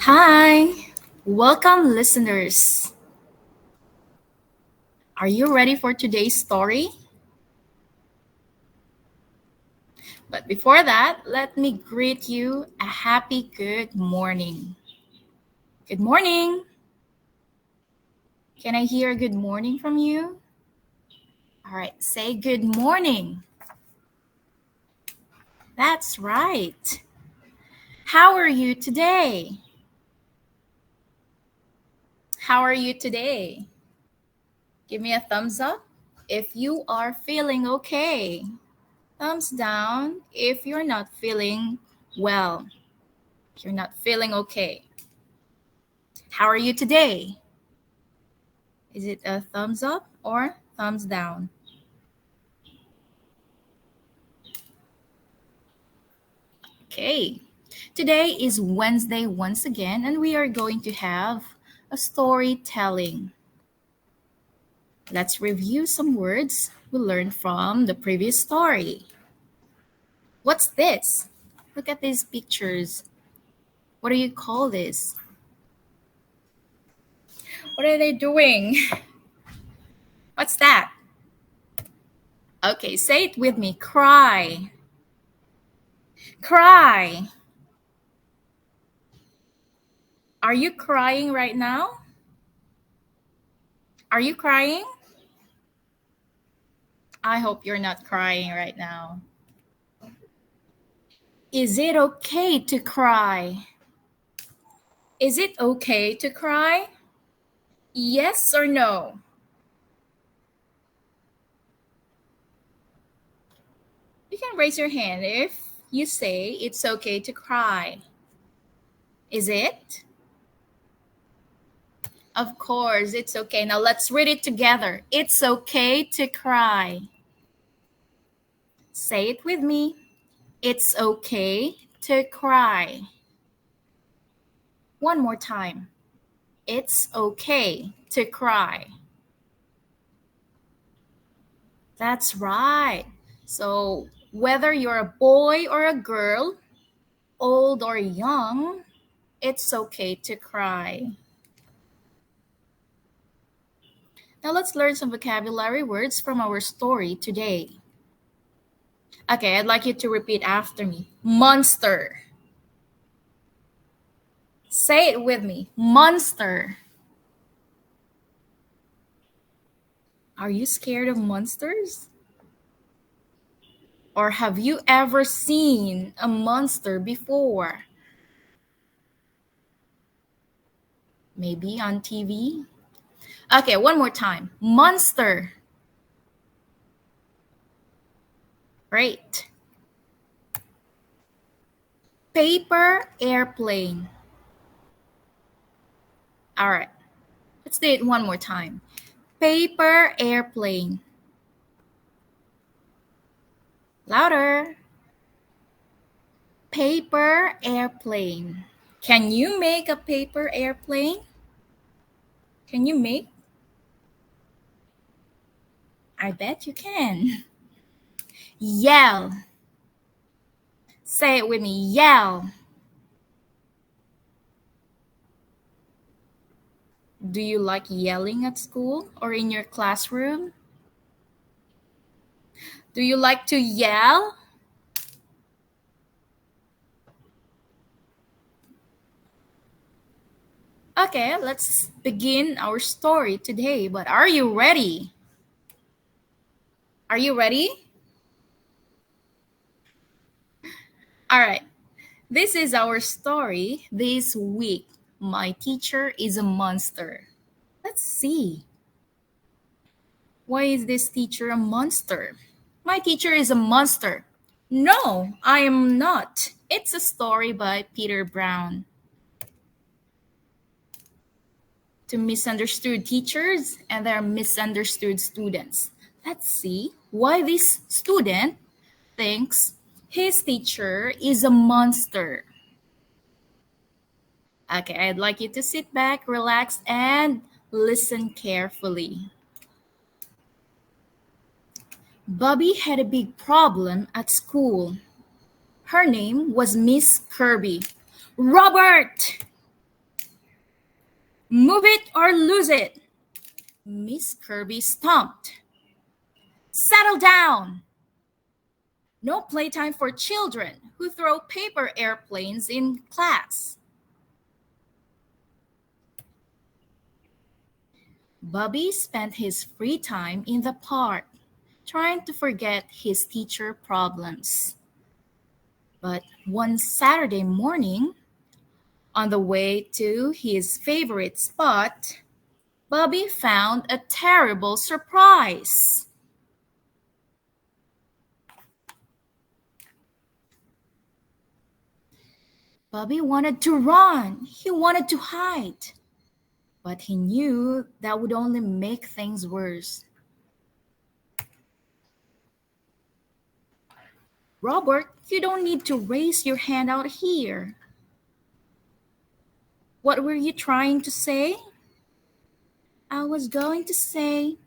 Hi, welcome listeners. Are you ready for today's story? But before that, let me greet you a happy good morning. Good morning. Can I hear a good morning from you? All right, say good morning. That's right. How are you today? How are you today? Give me a thumbs up if you are feeling okay. Thumbs down if you're not feeling well. You're not feeling okay. How are you today? Is it a thumbs up or thumbs down? Okay. Today is Wednesday once again, and we are going to have a storytelling. Let's review some words we learned from the previous story. What's this? Look at these pictures. What do you call this? What are they doing? What's that? Okay, say it with me. Cry. Cry. Are you crying right now? Are you crying? I hope you're not crying right now. Is it okay to cry? Is it okay to cry? Yes or no? You can raise your hand if you say it's okay to cry. Is it? Of course, it's okay. Now let's read it together. It's okay to cry. Say it with me. It's okay to cry. One more time. It's okay to cry. That's right. So, whether you're a boy or a girl, old or young, it's okay to cry. Now, let's learn some vocabulary words from our story today. Okay, I'd like you to repeat after me. Monster. Say it with me. Monster. Are you scared of monsters? Or have you ever seen a monster before? Maybe on TV? Okay, one more time. Monster. Great. Paper airplane. All right. Let's do it one more time. Paper airplane. Louder. Paper airplane. Can you make a paper airplane? Can you make? I bet you can. Yell. Say it with me. Yell. Do you like yelling at school or in your classroom? Do you like to yell? Okay, let's begin our story today. But are you ready? Are you ready? All right. This is our story this week. My teacher is a monster. Let's see. Why is this teacher a monster? My teacher is a monster. No, I am not. It's a story by Peter Brown. To misunderstood teachers and their misunderstood students. Let's see why this student thinks his teacher is a monster. Okay, I'd like you to sit back, relax, and listen carefully. Bobby had a big problem at school. Her name was Miss Kirby. Robert! Move it or lose it. Miss Kirby stomped. Settle down. No playtime for children who throw paper airplanes in class. Bobby spent his free time in the park, trying to forget his teacher problems. But one Saturday morning, on the way to his favorite spot, Bobby found a terrible surprise. Bobby wanted to run. He wanted to hide. But he knew that would only make things worse. Robert, you don't need to raise your hand out here. What were you trying to say? I was going to say,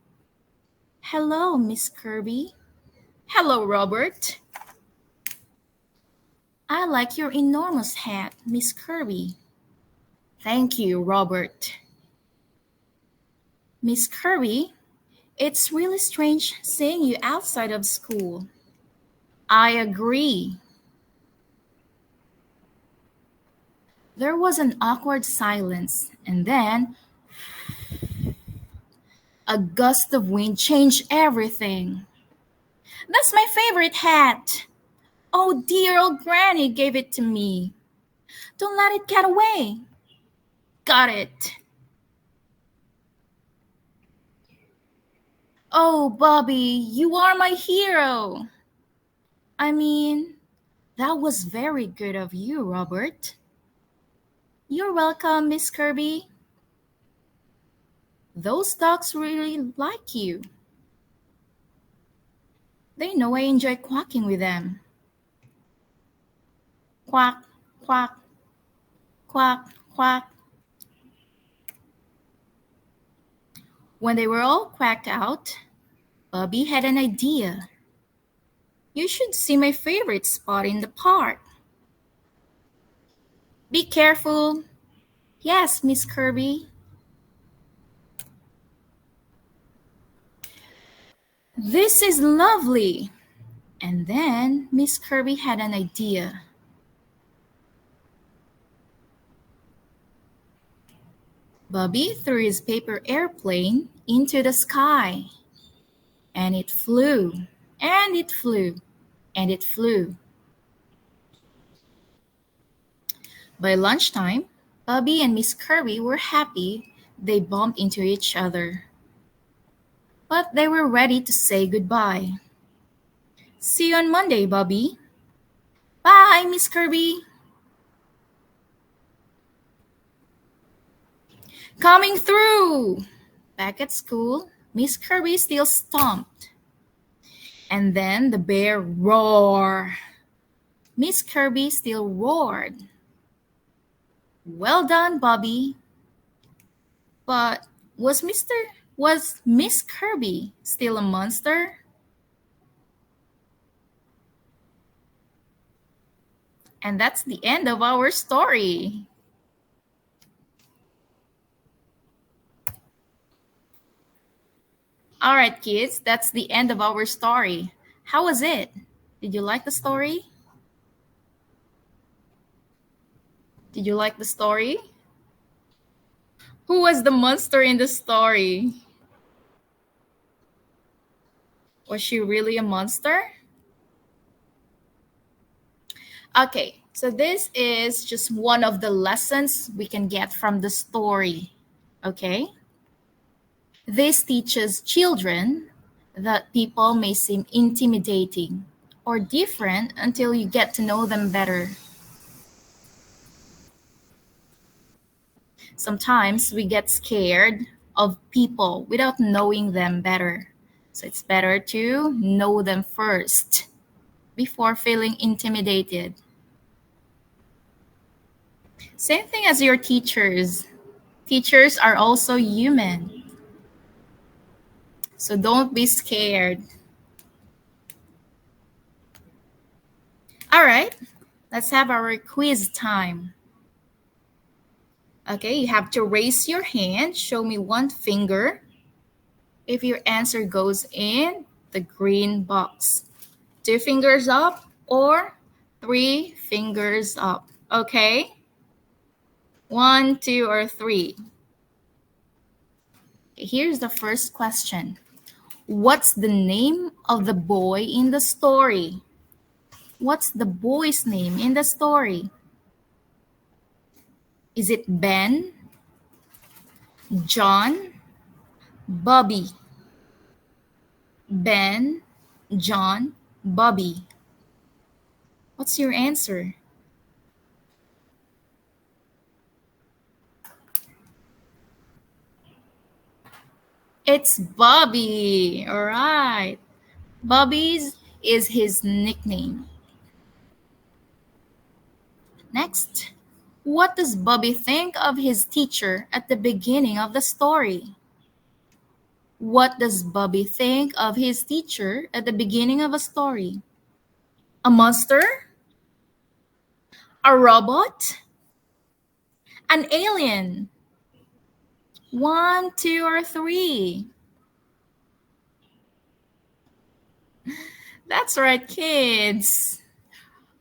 hello, Miss Kirby. Hello, Robert. I like your enormous hat, Miss Kirby. Thank you, Robert. Miss Kirby, it's really strange seeing you outside of school. I agree. There was an awkward silence, and then a gust of wind changed everything. That's my favorite hat. Oh, dear old Granny gave it to me. Don't let it get away. Got it. Oh, Bobby, you are my hero. I mean, that was very good of you, Robert. You're welcome, Miss Kirby. Those dogs really like you. They know I enjoy quacking with them. Quack, quack, quack, quack. When they were all quacked out, Bobby had an idea. You should see my favorite spot in the park. Be careful. Yes, Miss Kirby. This is lovely. And then Miss Kirby had an idea. Bobby threw his paper airplane into the sky. And it flew, and it flew, and it flew. By lunchtime, Bobby and Miss Kirby were happy they bumped into each other. But they were ready to say goodbye. See you on Monday, Bobby. Bye, Miss Kirby. Coming through! Back at school, Miss Kirby still stomped. And then the bear roared. Miss Kirby still roared. Well done, Bobby. But was Miss Kirby still a monster? And that's the end of our story. All right, kids, that's the end of our story. How was it? Did you like the story? Did you like the story? Who was the monster in the story? Was she really a monster? Okay, so this is just one of the lessons we can get from the story. Okay? This teaches children that people may seem intimidating or different until you get to know them better. Sometimes we get scared of people without knowing them better. So it's better to know them first before feeling intimidated. Same thing as your teachers. Teachers are also human. So don't be scared. All right, let's have our quiz time. Okay, you have to raise your hand. Show me one finger if your answer goes in the green box. 2 fingers up or 3 fingers up. Okay? 1, 2, or 3. Here's the first question. What's the name of the boy in the story? What's the boy's name in the story? Is it Ben, John, Bobby? Ben, John, Bobby. What's your answer? It's Bobby. All right. Bobby's is his nickname. Next. What does Bobby think of his teacher at the beginning of the story? What does Bobby think of his teacher at the beginning of a story? A monster? A robot? An alien? 1, 2, or 3? That's right, kids.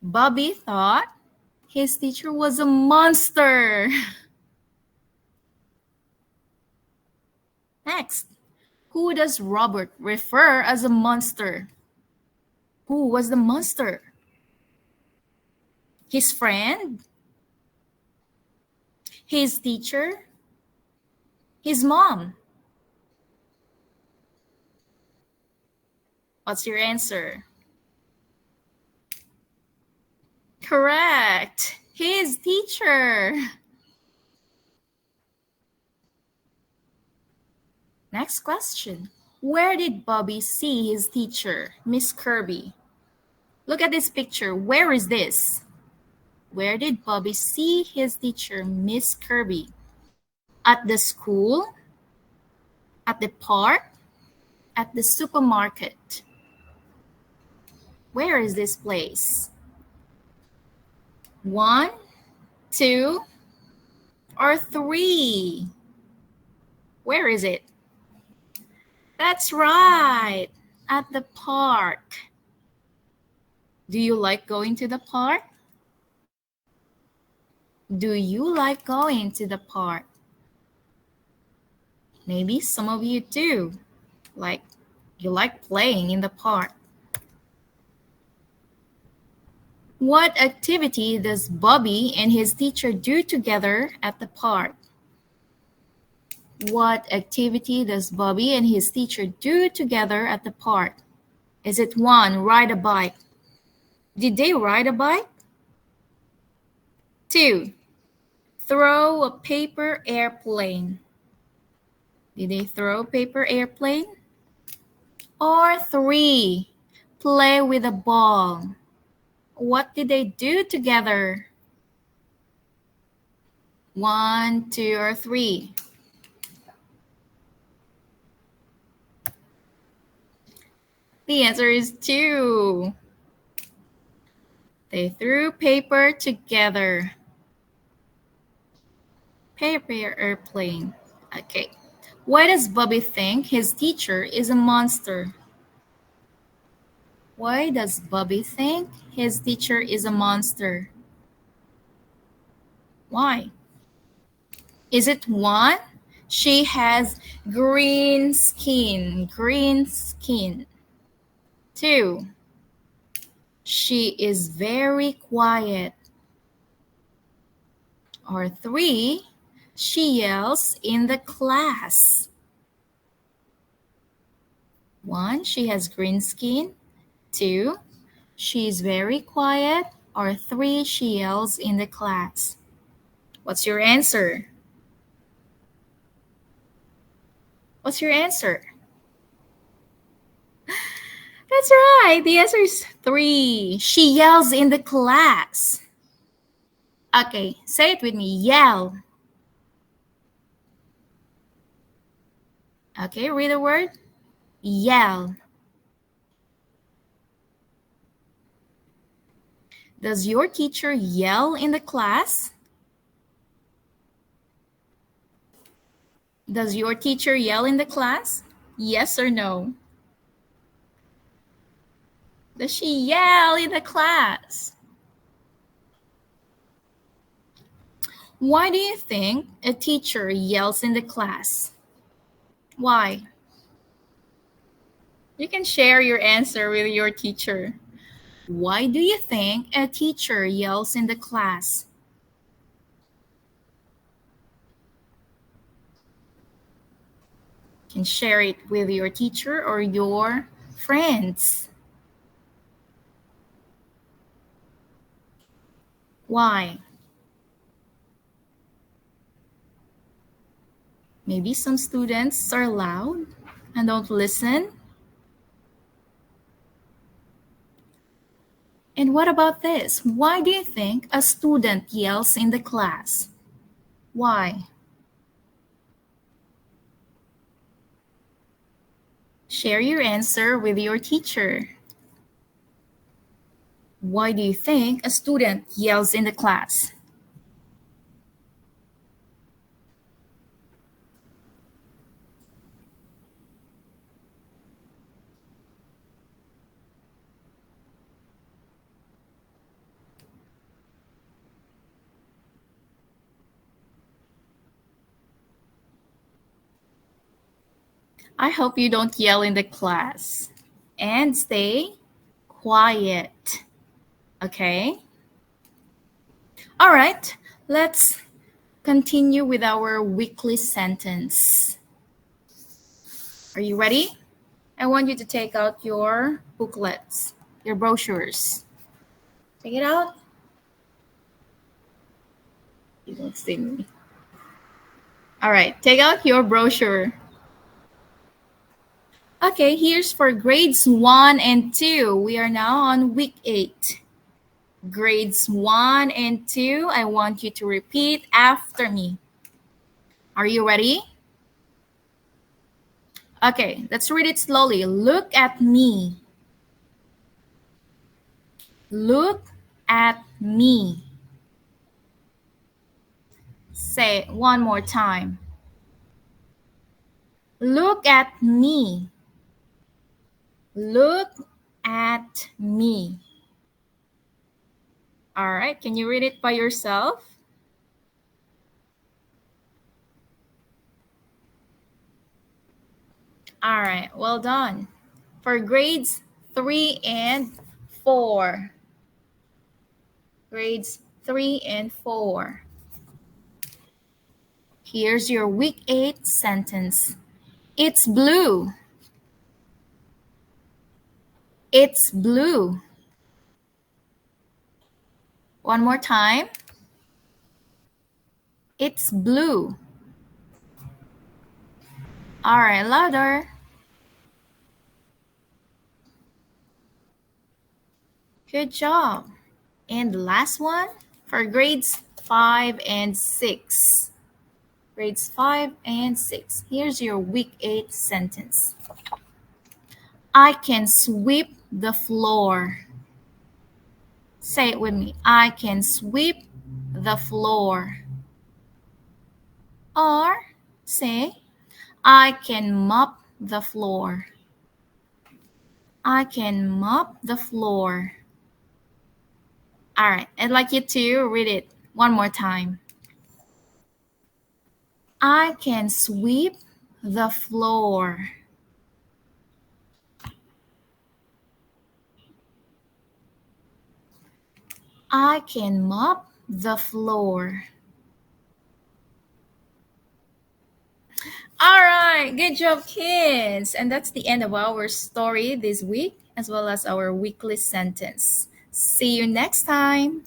Bobby thought his teacher was a monster. Next, who does Robert refer as a monster? Who was the monster? His friend? His teacher? His mom? What's your answer? Correct. His teacher. Next question. Where did Bobby see his teacher, Miss Kirby? Look at this picture. Where is this? Where did Bobby see his teacher, Miss Kirby? At the school? At the park? At the supermarket? Where is this place? 1, 2, or 3? Where is it? That's right, at the park. Do you like going to the park? Do you like going to the park? Maybe some of you do. Like, you like playing in the park. What activity does Bobby and his teacher do together at the park? What activity does Bobby and his teacher do together at the park? Is it 1, ride a bike? Did they ride a bike? 2, throw a paper airplane. Did they throw a paper airplane? Or 3, play with a ball. What did they do together? 1, 2, or 3? The answer is 2. They threw paper together. Paper airplane. Okay. Why does Bobby think his teacher is a monster? Why does Bobby think his teacher is a monster? Why? Is it 1? She has green skin. Green skin. 2. She is very quiet. Or 3. She yells in the class. 1. She has green skin. 2. She is very quiet. Or 3. She yells in the class. What's your answer? What's your answer? That's right. The answer is 3. She yells in the class. Okay, say it with me. Yell. Okay, read the word. Yell. Does your teacher yell in the class? Does your teacher yell in the class? Yes or no? Does she yell in the class? Why do you think a teacher yells in the class? Why? You can share your answer with your teacher. Why do you think a teacher yells in the class? You can share it with your teacher or your friends. Why? Maybe some students are loud and don't listen. And what about this? Why do you think a student yells in the class? Why? Share your answer with your teacher. Why do you think a student yells in the class? I hope you don't yell in the class. And stay quiet. Okay? All right, let's continue with our weekly sentence. Are you ready? I want you to take out your booklets, your brochures. Take it out. You don't see me. All right, take out your brochure. Okay, here's for grades 1 and 2. We are now on week 8. Grades 1 and 2, I want you to repeat after me. Are you ready? Okay, let's read it slowly. Look at me. Look at me. Say it one more time. Look at me. Look at me. All right, can you read it by yourself? All right, well done. For grades 3 and 4. Grades 3 and 4. Here's your week 8 sentence. It's blue. It's blue. One more time. It's blue. All right, louder. Good job. And the last one for grades 5 and 6. Grades 5 and 6. Here's your week 8 sentence. I can sweep the floor. Say it with me. I can sweep the floor. Or say, I can mop the floor. I can mop the floor. All right, I'd like you to read it one more time. I can sweep the floor. I can mop the floor. All right, good job, kids. And that's the end of our story this week, as well as our weekly sentence. See you next time.